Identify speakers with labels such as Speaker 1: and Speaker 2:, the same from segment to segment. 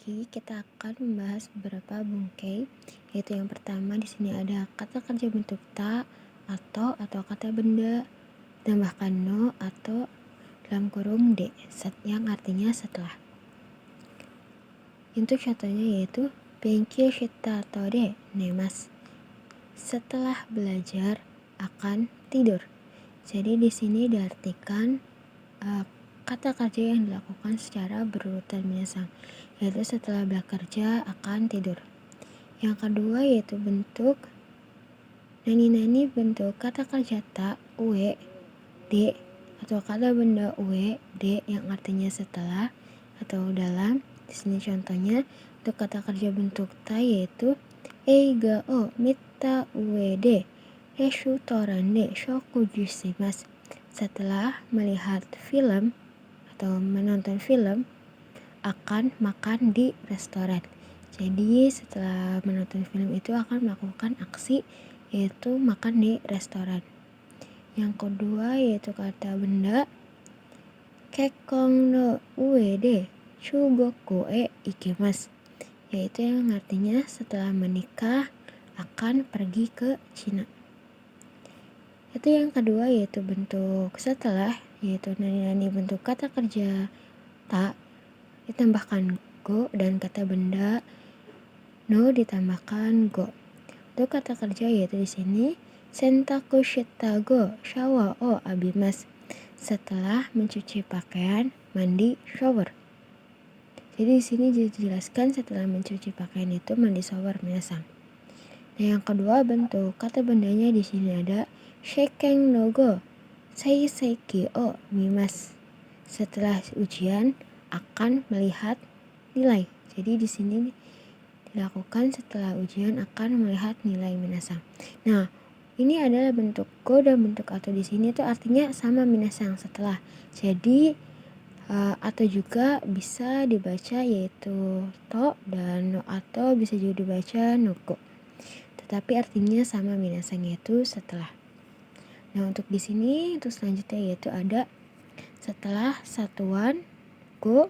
Speaker 1: lagi kita akan membahas beberapa bungkei, yaitu yang pertama di sini ada kata kerja bentuk ta atau kata benda, tambahkan no atau dalam kurung de yang artinya setelah. Untuk contohnya yaitu benkyou shita to de nemas. Setelah belajar akan tidur. Jadi di sini diartikan kata kerja yang dilakukan secara berurutan minasang, yaitu setelah bekerja akan tidur. Yang kedua yaitu bentuk nani-nani, bentuk kata kerja ta, ue, de, atau kata benda ue, de yang artinya setelah atau dalam. Di sini contohnya untuk kata kerja bentuk ta yaitu eiga o mita ue de restoran de shokuju shimasu. Setelah melihat film atau menonton film akan makan di restoran. Jadi setelah menonton film itu akan melakukan aksi yaitu makan di restoran. Yang kedua yaitu kata benda kekkon no ue de chugoku e ikimasu, yaitu yang artinya setelah menikah akan pergi ke Cina. Itu yang kedua yaitu bentuk setelah, yaitu nani-nani bentuk kata kerja ta ditambahkan go dan kata benda no ditambahkan go. Untuk kata kerja yaitu di sini sentaku shita go shawa o abimasu. Setelah mencuci pakaian, mandi, shower. Jadi di sini dijelaskan setelah mencuci pakaian itu mandi shower minasang. Nah, yang kedua bentuk kata bendanya di sini ada sheken no go seiseki o mimasu. Setelah ujian akan melihat nilai. Jadi di sini dilakukan setelah ujian akan melihat nilai minasang. Nah, ini adalah bentuk go dan bentuk atau di sini tuh artinya sama minasang setelah. Jadi atau juga bisa dibaca yaitu to dan no atau bisa juga dibaca nuko. Tetapi artinya sama minasang yaitu setelah. Nah, untuk di sini untuk selanjutnya yaitu ada setelah satuan go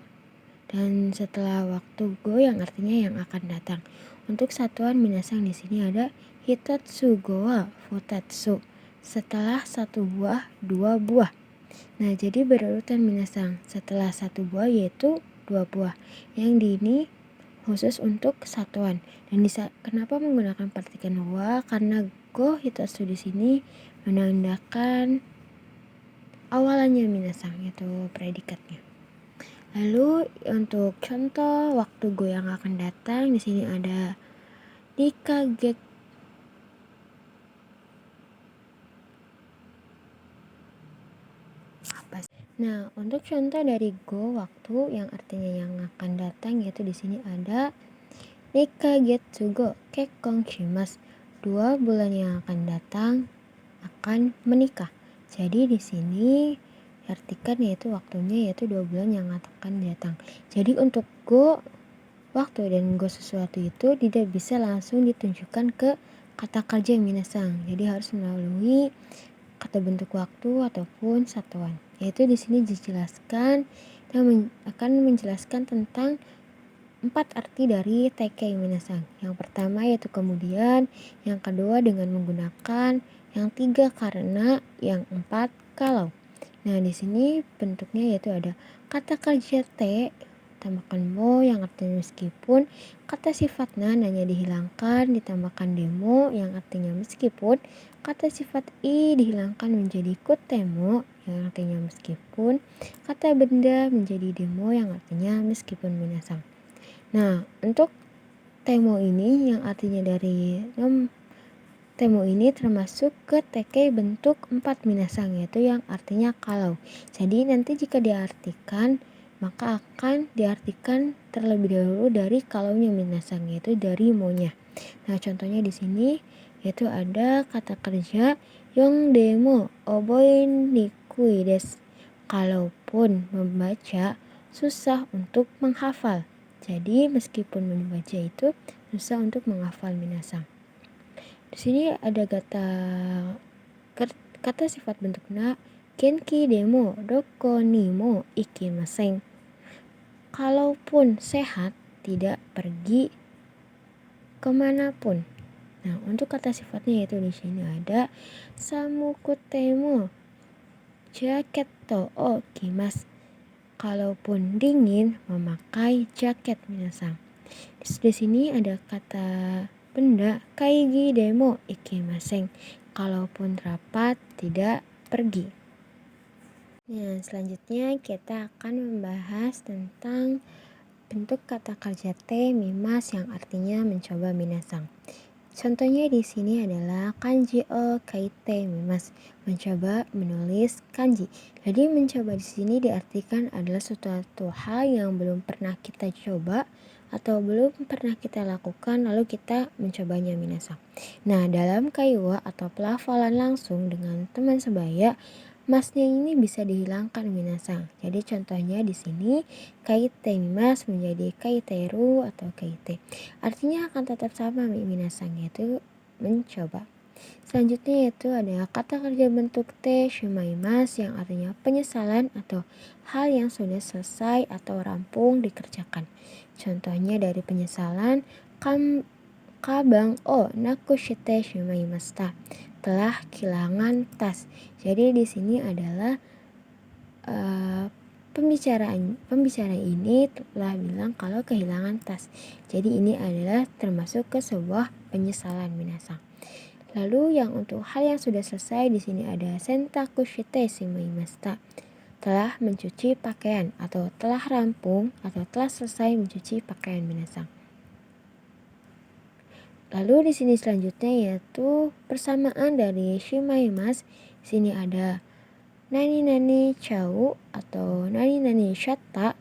Speaker 1: dan setelah waktu go yang artinya yang akan datang. Untuk satuan minasang di sini ada hitatsu go wa futatsu. Setelah satu buah, dua buah. Nah, jadi berurutan minasang. Setelah satu buah yaitu dua buah. Yang di ini khusus untuk satuan. Dan kenapa menggunakan partikel wa? Karena go hitatsu di sini menandakan awalannya minasang, yaitu predikatnya. Lalu untuk contoh waktu go yang akan datang di sini ada dikaget. Nah, untuk contoh dari go waktu yang artinya yang akan datang yaitu di sini ada dikagetsu go kekkon shimasu. 2 bulan yang akan datang akan menikah. Jadi di sini diartikan yaitu waktunya yaitu 2 bulan yang akan datang. Jadi untuk go waktu dan go sesuatu itu tidak bisa langsung ditunjukkan ke kata kerja minasang. Jadi harus melalui kata bentuk waktu ataupun satuan. Yaitu di sini dijelaskan dan akan menjelaskan tentang 4 arti dari tekei minasang. Yang pertama yaitu kemudian, yang kedua dengan menggunakan, yang 3 karena, yang 4 kalau. Nah, di sini bentuknya yaitu ada kata kerja te tambahkan mo yang artinya meskipun, kata sifat nanya dihilangkan ditambahkan demo yang artinya meskipun, kata sifat i dihilangkan menjadi kutemo yang artinya meskipun, kata benda menjadi demo yang artinya meskipun minasang. Nah, untuk temo ini yang artinya dari temo ini termasuk ke tekei bentuk 4 minasang yaitu yang artinya kalau. Jadi nanti jika diartikan maka akan diartikan terlebih dahulu dari kalaunya minasang yaitu dari monya. Nah, contohnya di sini yaitu ada kata kerja yong demo oboe nikui desu. Kalaupun membaca susah untuk menghafal. Jadi meskipun membaca itu susah untuk menghafal minasang. Di sini ada kata sifat bentuknya genki demo doko ni mo ikimasen. Kalaupun sehat tidak pergi kemanapun. Nah, untuk kata sifatnya yaitu di sini ada samukutemo jaket to o kimas. Kalaupun dingin, memakai jaket minasang. Di sini ada kata benda kaigi demo ikimaseng. Kalaupun rapat, tidak pergi. Nah, selanjutnya kita akan membahas tentang bentuk kata kerja te mimas yang artinya mencoba minasang. Contohnya di sini adalah kanji o kaite mimas, mencoba menulis kanji. Jadi mencoba di sini diartikan adalah suatu hal yang belum pernah kita coba atau belum pernah kita lakukan lalu kita mencobanya minasang. Nah, dalam kaiwa atau pelafalan langsung dengan teman sebaya, masnya ini bisa dihilangkan minasang. Jadi contohnya di sini kaite mimas menjadi kaiteru atau kaite. Artinya akan tetap sama minasang, yaitu mencoba. Selanjutnya yaitu ada kata kerja bentuk te shumaimas yang artinya penyesalan atau hal yang sudah selesai atau rampung dikerjakan. Contohnya dari penyesalan kabang o nakushite shumaimashita, telah kehilangan tas. Jadi di sini adalah pembicara ini telah bilang kalau kehilangan tas. Jadi ini adalah termasuk ke sebuah penyesalan minasang. Lalu yang untuk hal yang sudah selesai di sini ada sentaku shite shimaimashita, telah mencuci pakaian atau telah rampung atau telah selesai mencuci pakaian minasang. Lalu di sini selanjutnya yaitu persamaan dari shimaimas. Di sini ada nani chau atau nani shatta.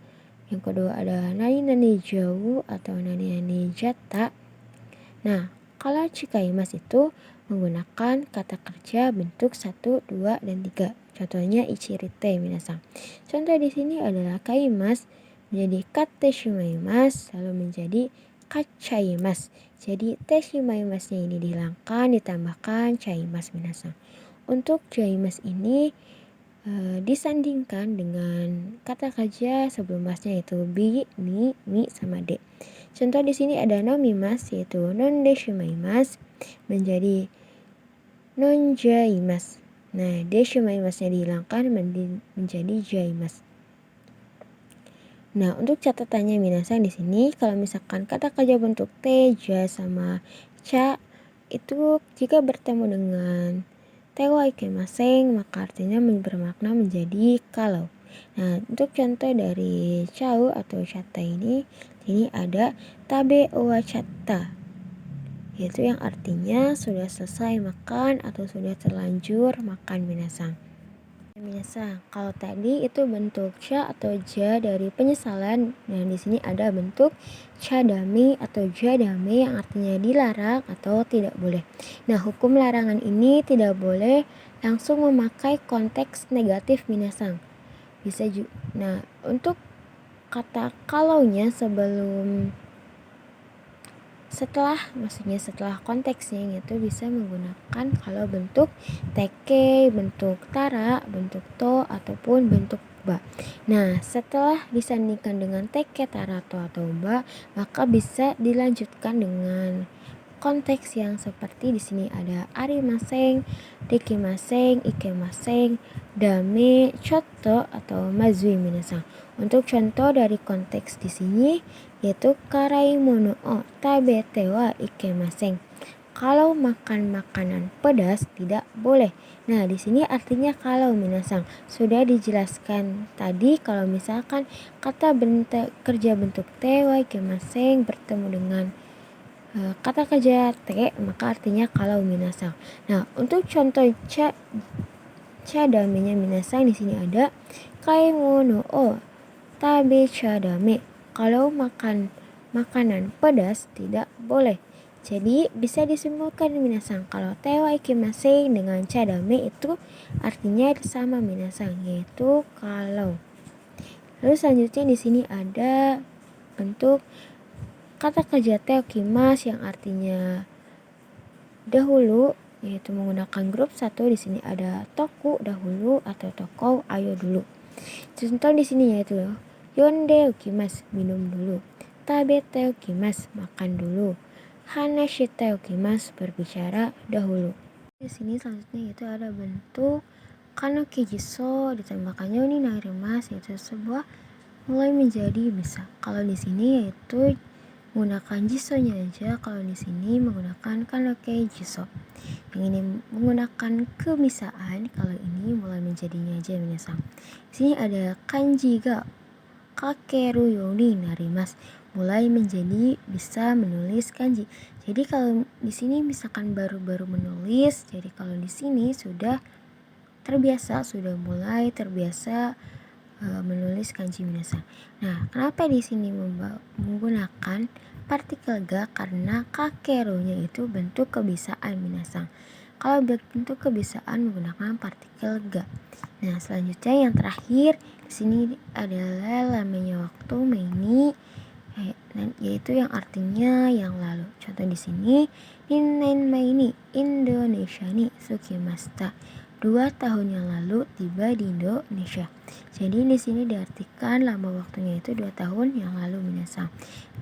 Speaker 1: Yang kedua ada nani jau atau nani jatta. Nah, kalau chikaimas itu menggunakan kata kerja bentuk 1, 2, dan 3. Contohnya ichirite minasang. Contoh di sini adalah kaimas menjadi katte shimaimas lalu menjadi kachaimas. Jadi te shimaimasnya ini dihilangkan ditambahkan chaimas minasang. Untuk chaimas ini disandingkan dengan kata kerja sebelum masnya yaitu bi, ni, mi sama de. Contoh di sini ada nomimas yaitu non deshimaimas menjadi non jaimas. Nah, deshimaimasnya dihilangkan menjadi jaimas. Nah, untuk catatannya minasang di sini kalau misalkan kata kerja bentuk te, ja sama cha itu jika bertemu dengan tewa ikemaseng maka artinya bermakna menjadi kalau. Nah, untuk contoh dari chau atau chatta ini ada tabe owa chatta, yaitu yang artinya sudah selesai makan atau sudah terlanjur makan minasang. Minasang, kalau tadi itu bentuk cha atau ja dari penyesalan, dan di sini ada bentuk chadame atau jadame yang artinya dilarang atau tidak boleh. Nah, hukum larangan ini tidak boleh langsung memakai konteks negatif minasang. Bisa juga. Nah, untuk kata kalaunya setelah konteksnya itu bisa menggunakan kalau bentuk teke, bentuk tara, bentuk to, ataupun bentuk ba. Nah, setelah disandingkan dengan teke, tara, to, atau ba, maka bisa dilanjutkan dengan konteks yang seperti di sini ada arimaseng, rikimaseng, ikemaseng, dame, choto, atau mazui minasang. Untuk contoh dari konteks di sini yaitu karaimono o tabete wa ikemaseng. Kalau makan makanan pedas tidak boleh. Nah, di sini artinya kalau minasang. Sudah dijelaskan tadi kalau misalkan kata kerja bentuk te wa ikemaseng bertemu dengan kata kerja te maka artinya kalau minasang. Nah, untuk contoh chadame-nya minasang di sini ada kaimono o tabe chadame. Kalau makan makanan pedas tidak boleh. Jadi bisa disimpulkan minasang kalau tewa ikimaseng dengan chadame itu artinya sama minasang, yaitu kalau. Lalu selanjutnya di sini ada bentuk kata kerja teokimas yang artinya dahulu, yaitu menggunakan grup 1. Di sini ada toku dahulu atau toko ayo dulu. Contoh di sini yaitu yonde ukimas minum dulu. Tabete okimasu, makan dulu. Hanashite okimasu, berbicara dahulu. Di sini selanjutnya itu ada bentuk kanoki jiso ditambahkan yoni narimasu, yaitu sebuah mulai menjadi bisa. Kalau di sini yaitu menggunakan jisonya aja, kalau di sini menggunakan kanoke jiso. Yang ini menggunakan kebisaan, kalau ini mulai menjadinya aja minasang. Di sini ada kanji ga kakeru yoni narimasu, mulai menjadi bisa menulis kanji. Jadi kalau di sini misalkan baru-baru menulis, jadi kalau di sini sudah terbiasa, sudah mulai terbiasa menulis kanji minasang. Nah, kenapa di sini menggunakan partikel ga? Karena kakeru-nya itu bentuk kebisaan minasang. Kalau bentuk kebisaan menggunakan partikel ga. Nah, selanjutnya yang terakhir di sini adalah lamanya waktu meini, yaitu yang artinya yang lalu. Contoh di sini, Ninnen maini Indonesia ni tsukimashita. 2 tahun yang lalu tiba di Indonesia. Jadi di sini diartikan lama waktunya itu 2 tahun yang lalu minasang.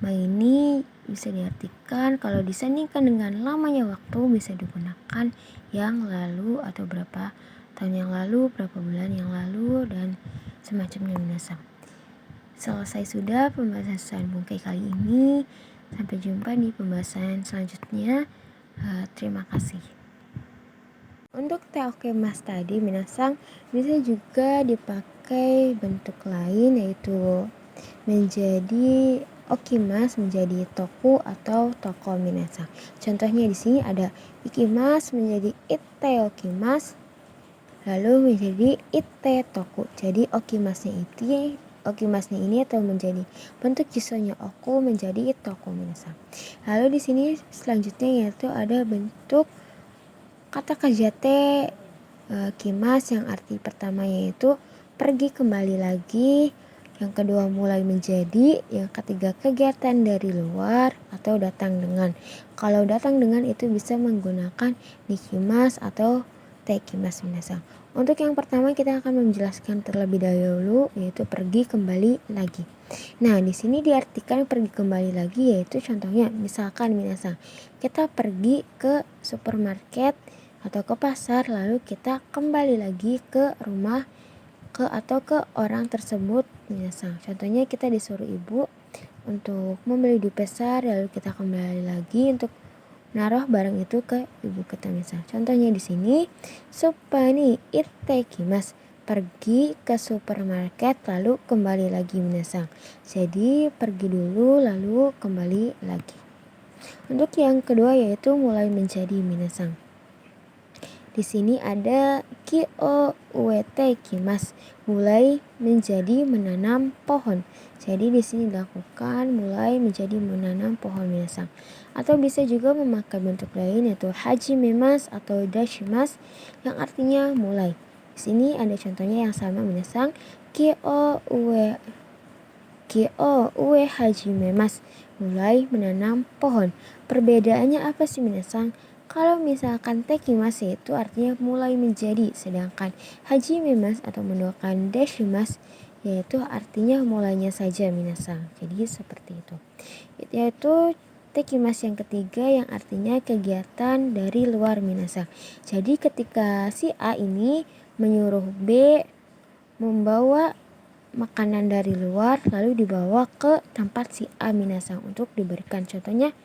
Speaker 1: Maini bisa diartikan kalau disandingkan dengan lamanya waktu bisa digunakan yang lalu atau berapa tahun yang lalu, berapa bulan yang lalu, dan semacamnya minasang. Selesai sudah pembahasan bungkai kali ini. Sampai jumpa di pembahasan selanjutnya. Terima kasih. Untuk teokemas tadi minasang bisa juga dipakai bentuk lain, yaitu menjadi okimas menjadi toku atau toko minasang. Contohnya di sini ada ikimas menjadi ite okimas, lalu menjadi ite toku. Jadi okimasnya ini atau menjadi bentuk jisonya oku menjadi toku minasang. Lalu di sini selanjutnya yaitu ada bentuk kata kajate kimas yang arti pertama yaitu pergi kembali lagi, yang kedua mulai menjadi, yang ketiga kegiatan dari luar atau datang dengan. Kalau datang dengan itu bisa menggunakan nikimas atau tekimas minasang. Untuk yang pertama kita akan menjelaskan terlebih dahulu yaitu pergi kembali lagi. Nah, di sini diartikan pergi kembali lagi yaitu contohnya misalkan minasang kita pergi ke supermarket atau ke pasar, lalu kita kembali lagi ke rumah atau ke orang tersebut minasang. Contohnya kita disuruh ibu untuk membeli di pasar, lalu kita kembali lagi untuk naruh barang itu ke ibu kita minasang. Contohnya di sini supani ittekimasu, pergi ke supermarket lalu kembali lagi minasang. Jadi pergi dulu lalu kembali lagi. Untuk yang kedua yaitu mulai menjadi minasang. Di sini ada kyo uete kimas, mulai menjadi menanam pohon. Jadi di sini dilakukan mulai menjadi menanam pohon minasang. Atau bisa juga memakai bentuk lain yaitu hajimemas atau dashimas yang artinya mulai. Di sini ada contohnya yang sama minasang, kyo ue hajimemas, mulai menanam pohon. Perbedaannya apa sih minasang? Kalau misalkan tekimas itu artinya mulai menjadi, sedangkan hajimemas atau mendoakan deshimas yaitu artinya mulainya saja minasang. Jadi seperti itu. Yaitu tekimas yang ketiga yang artinya kegiatan dari luar minasang. Jadi ketika si A ini menyuruh B membawa makanan dari luar lalu dibawa ke tempat si A minasang untuk diberikan. Contohnya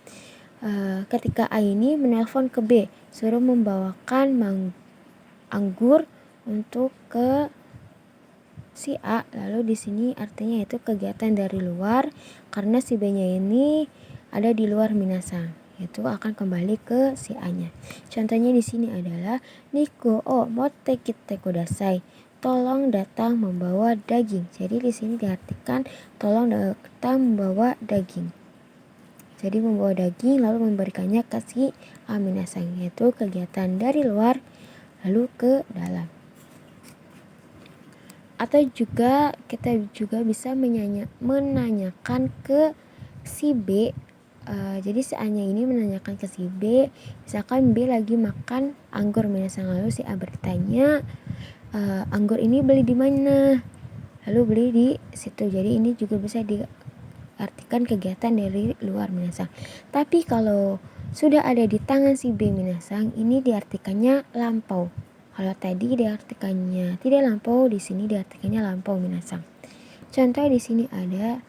Speaker 1: ketika A ini menelpon ke B suruh membawakan anggur untuk ke si A, lalu di sini artinya itu kegiatan dari luar karena si B-nya ini ada di luar minasang, itu akan kembali ke si A-nya. Contohnya di sini adalah Niko o motte kite kudasai, tolong datang membawa daging. Jadi di sini diartikan tolong datang membawa daging. Jadi membawa daging lalu memberikannya ke si A minasang, yaitu kegiatan dari luar lalu ke dalam. Atau juga kita juga bisa menanyakan ke si B. Jadi si A-nya ini menanyakan ke si B, misalkan B lagi makan anggur minasang, lalu si A bertanya, anggur ini beli di mana? Lalu beli di situ. Jadi ini juga bisa diartikan kegiatan dari luar minasang. Tapi kalau sudah ada di tangan si B minasang, ini diartikannya lampau. Kalau tadi diartikannya tidak lampau, di sini diartikannya lampau minasang. Contoh di sini ada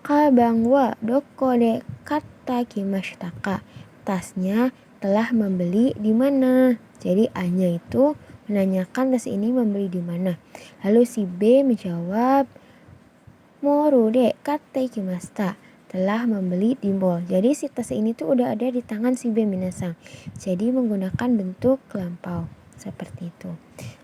Speaker 1: Kabang wa doko de kata kimashitaka. Tasnya telah membeli di mana? Jadi A-nya itu menanyakan tas ini membeli di mana. Lalu si B menjawab Moru de kate kimasta, telah membeli di mall. Jadi si tas ini tuh udah ada di tangan si B minasang. Jadi menggunakan bentuk lampau seperti itu.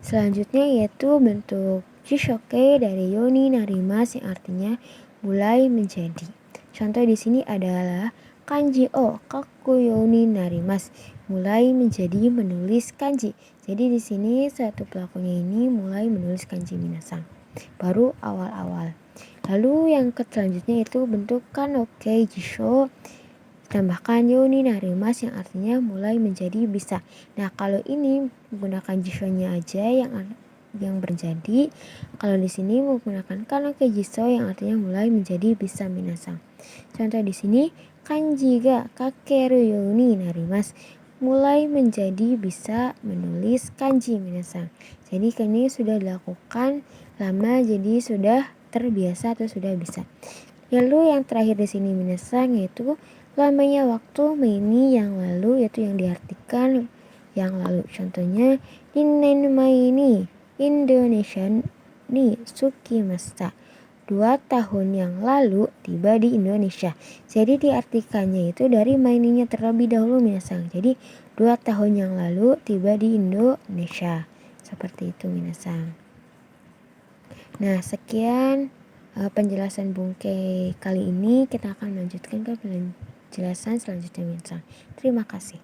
Speaker 1: Selanjutnya yaitu bentuk jishoke dari yoni narimas yang artinya mulai menjadi. Contoh di sini adalah kanji o kaku yoni narimas, mulai menjadi menulis kanji. Jadi di sini satu pelakunya ini mulai menulis kanji minasang. Baru awal-awal. Lalu yang selanjutnya itu bentuk kanoke jisho, tambahkan yoni narimas yang artinya mulai menjadi bisa. Nah kalau ini menggunakan jishonya aja yang berjadi. Kalau di sini menggunakan kanoke jisho yang artinya mulai menjadi bisa minasang. Contoh di sini kanji ga kakeru yoni narimas, mulai menjadi bisa menulis kanji minasang. Jadi ini sudah dilakukan lama, jadi sudah terbiasa atau sudah bisa. Lalu yang terakhir di sini minasang yaitu lamanya waktu maini yang lalu, yaitu yang diartikan yang lalu. Contohnya Ninnen maini Indonesia ni sukimashita. 2 tahun yang lalu tiba di Indonesia. Jadi diartikannya itu dari maininya terlebih dahulu minasang. Jadi 2 tahun yang lalu tiba di Indonesia. Seperti itu minasang. Nah sekian penjelasan Bungke kali ini. Kita akan melanjutkan ke penjelasan selanjutnya minasang. Terima kasih.